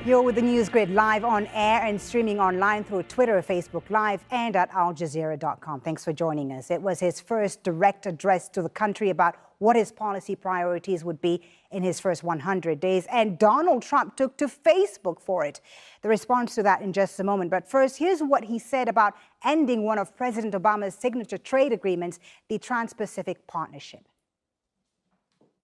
You're with the News Grid live on air and streaming online through Twitter, Facebook Live, and at Aljazeera.com. Thanks for joining us. It was his first direct address to the country about what his policy priorities would be in his first 100 days. And Donald Trump took to Facebook for it. The response to that in just a moment. But first, here's what he said about ending one of President Obama's signature trade agreements, the Trans-Pacific Partnership.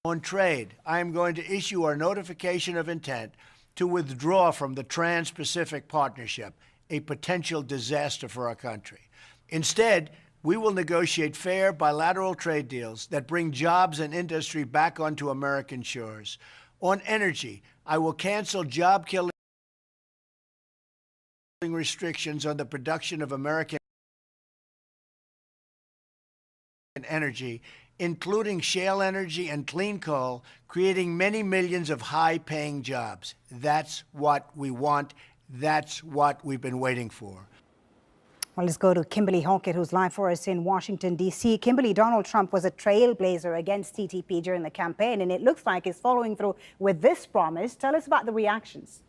On trade, I am going to issue our notification of intent to withdraw from the Trans-Pacific Partnership, a potential disaster for our country. Instead, we will negotiate fair bilateral trade deals that bring jobs and industry back onto American shores. On energy, I will cancel job-killing restrictions on the production of American energy, including shale energy and clean coal, creating many millions of high-paying jobs. That's what we want. That's what we've been waiting for. Well, let's go to Kimberly Hawkett, who's live for us in Washington, D.C. Kimberly, Donald Trump was a trailblazer against TPP during the campaign, and it looks like he's following through with this promise. Tell us about the reactions.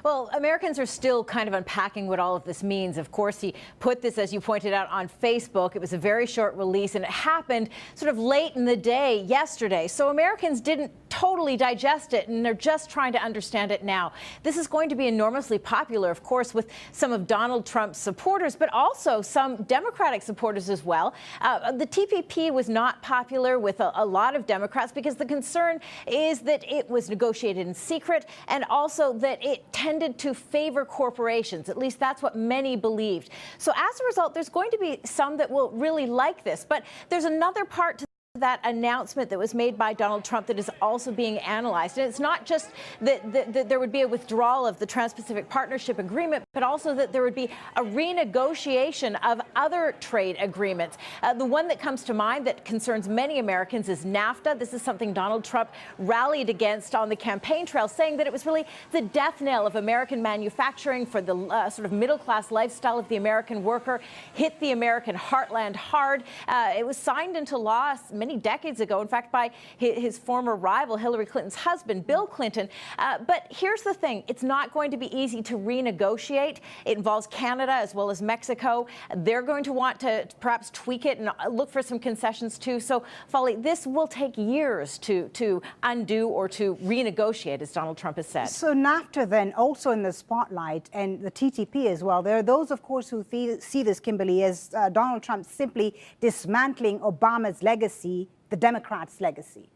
Well, Americans are still kind of unpacking what all of this means. Of course, he put this, as you pointed out, on Facebook. It was a very short release, and it happened sort of late in the day yesterday. So Americans didn't totally digest it, and they're just trying to understand it now. This is going to be enormously popular, of course, with some of Donald Trump's supporters, but also some Democratic supporters as well. The TPP was not popular with a lot of Democrats because the concern is that it was negotiated in secret, and also that it tended to favor corporations. At least that's what many believed. So as a result, there's going to be some that will really like this. But there's another part to that announcement that was made by Donald Trump that is also being analyzed. And it's not just that there would be a withdrawal of the Trans-Pacific Partnership Agreement, but also that there would be a renegotiation of other trade agreements. The one that comes to mind that concerns many Americans is NAFTA. This is something Donald Trump rallied against on the campaign trail, saying that it was really the death knell of American manufacturing for the sort of middle-class lifestyle of the American worker, hit the American heartland hard. It was signed into law many decades ago, in fact, by his former rival, Hillary Clinton's husband, Bill Clinton. But here's the thing. It's not going to be easy to renegotiate. It involves Canada as well as Mexico. They're going to want to perhaps tweak it and look for some concessions, too. So, Folly, this will take years to undo or to renegotiate, as Donald Trump has said. So NAFTA then also in the spotlight, and the TPP as well. There are those, of course, who see this, Kimberly, as Donald Trump simply dismantling Obama's legacy, the Democrats' legacy.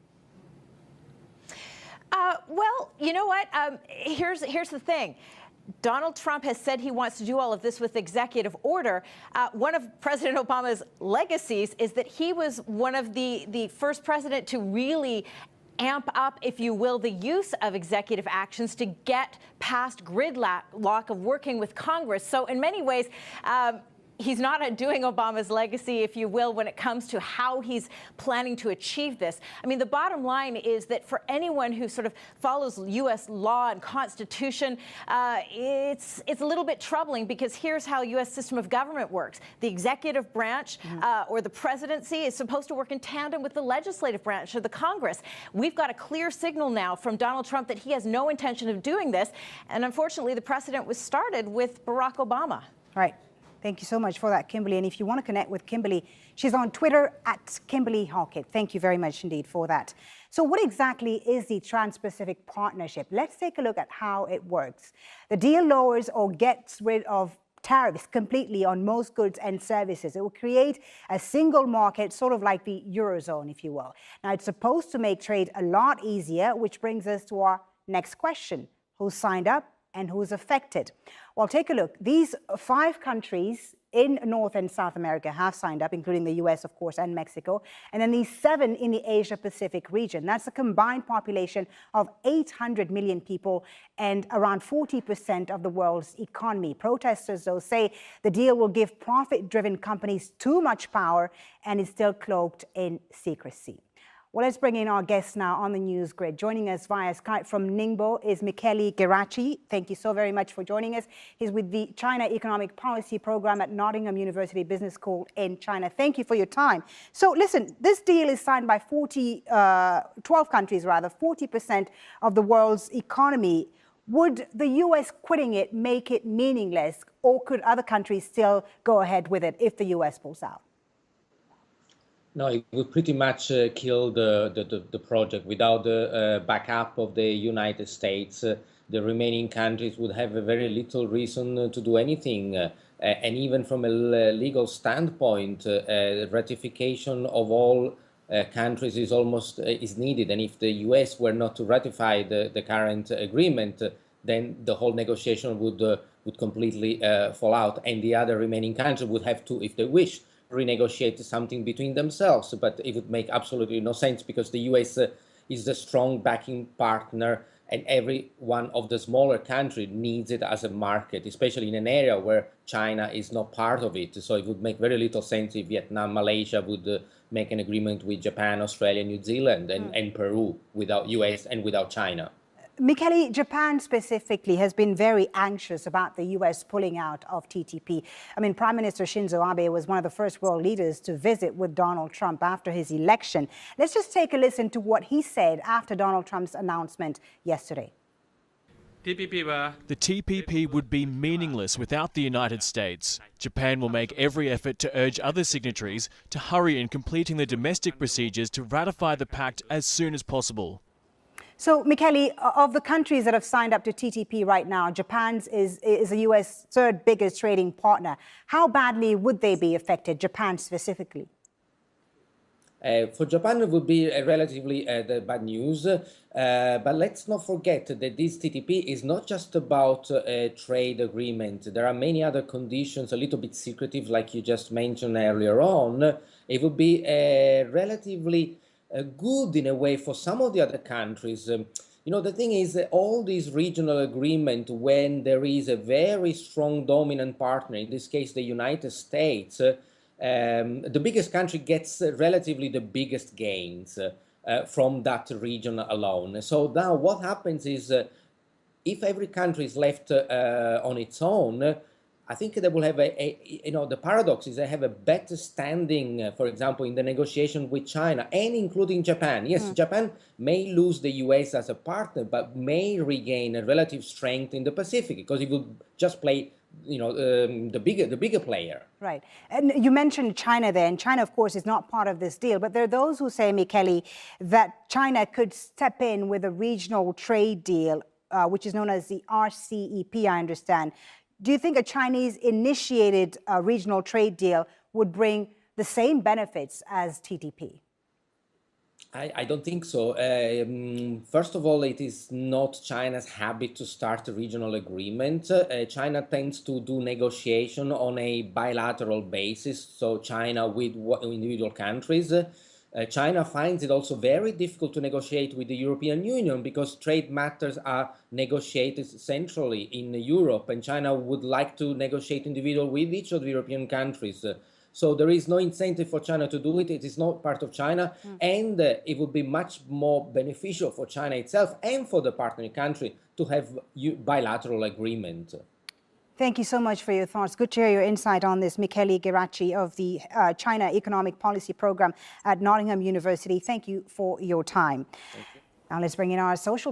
Well, you know what? Here's the thing. Donald Trump has said he wants to do all of this with executive order. One of President Obama's legacies is that he was one of the first president to really amp up, if you will, the use of executive actions to get past gridlock of working with Congress. So in many ways, he's not undoing Obama's legacy, if you will, when it comes to how he's planning to achieve this. I mean, the bottom line is that for anyone who sort of follows U.S. law and Constitution, it's a little bit troubling, because here's how U.S. system of government works. The executive branch or the presidency is supposed to work in tandem with the legislative branch or the Congress. We've got a clear signal now from Donald Trump that he has no intention of doing this. And unfortunately, the precedent was started with Barack Obama. Right. Thank you so much for that, Kimberly. And if you want to connect with Kimberly, she's on Twitter at Kimberly Hawkett. Thank you very much indeed for that. So what exactly is the Trans-Pacific Partnership? Let's take a look at how it works. The deal lowers or gets rid of tariffs completely on most goods and services. It will create a single market, sort of like the Eurozone, if you will. Now, it's supposed to make trade a lot easier, which brings us to our next question. Who signed up and who's affected? Well, take a look. These 5 countries in North and South America have signed up, including the US, of course, and Mexico, and then these 7 in the Asia-Pacific region. That's a combined population of 800 million people and around 40% of the world's economy. Protesters, though, say the deal will give profit-driven companies too much power and is still cloaked in secrecy. Well, let's bring in our guest now on the news grid. Joining us via Skype from Ningbo is Michele Geraci. Thank you so very much for joining us. He's with the China Economic Policy Program at Nottingham University Business School in China. Thank you for your time. So listen, this deal is signed by 12 countries, rather, 40% of the world's economy. Would the U.S. quitting it make it meaningless, or could other countries still go ahead with it if the U.S. pulls out? No, it would pretty much kill the project. Without the backup of the United States, the remaining countries would have very little reason to do anything. And even from a legal standpoint, ratification of all countries is almost is needed. And if the US were not to ratify the current agreement, then the whole negotiation would completely fall out, and the other remaining countries would have to, if they wish, renegotiate something between themselves. But it would make absolutely no sense, because the US is a strong backing partner, and every one of the smaller countries needs it as a market, especially in an area where China is not part of it. So it would make very little sense if Vietnam, Malaysia would make an agreement with Japan, Australia, New Zealand, and Peru without US and without China. Michele, Japan specifically has been very anxious about the U.S. pulling out of TPP. I mean, Prime Minister Shinzo Abe was one of the first world leaders to visit with Donald Trump after his election. Let's just take a listen to what he said after Donald Trump's announcement yesterday. The TPP would be meaningless without the United States. Japan will make every effort to urge other signatories to hurry in completing the domestic procedures to ratify the pact as soon as possible. So, Michele, of the countries that have signed up to TPP right now, Japan's is the U.S. third biggest trading partner. How badly would they be affected, Japan specifically? For Japan, it would be relatively the bad news. But let's not forget that this TPP is not just about a trade agreement. There are many other conditions, a little bit secretive, like you just mentioned earlier on. It would be relatively good in a way for some of the other countries. You know, the thing is that all these regional agreements, when there is a very strong dominant partner, in this case the United States, the biggest country gets relatively the biggest gains from that region alone. So now what happens is, if every country is left on its own, I think they will have the paradox is they have a better standing, for example, in the negotiation with China and including Japan. Yes, Japan may lose the US as a partner, but may regain a relative strength in the Pacific, because it will just play, the bigger player. Right. And you mentioned China there, and China, of course, is not part of this deal. But there are those who say, Michele, that China could step in with a regional trade deal, which is known as the RCEP, I understand. Do you think a Chinese-initiated regional trade deal would bring the same benefits as TPP? I don't think so. First of all, it is not China's habit to start a regional agreement. China tends to do negotiation on a bilateral basis, so China with individual countries. China finds it also very difficult to negotiate with the European Union, because trade matters are negotiated centrally in Europe, and China would like to negotiate individually with each of the European countries. So there is no incentive for China to do it. It is not part of China, and it would be much more beneficial for China itself and for the partner country to have bilateral agreement. Thank you so much for your thoughts. Good to hear your insight on this. Michele Geraci of the China Economic Policy Program at Nottingham University. Thank you for your time. Now let's bring in our social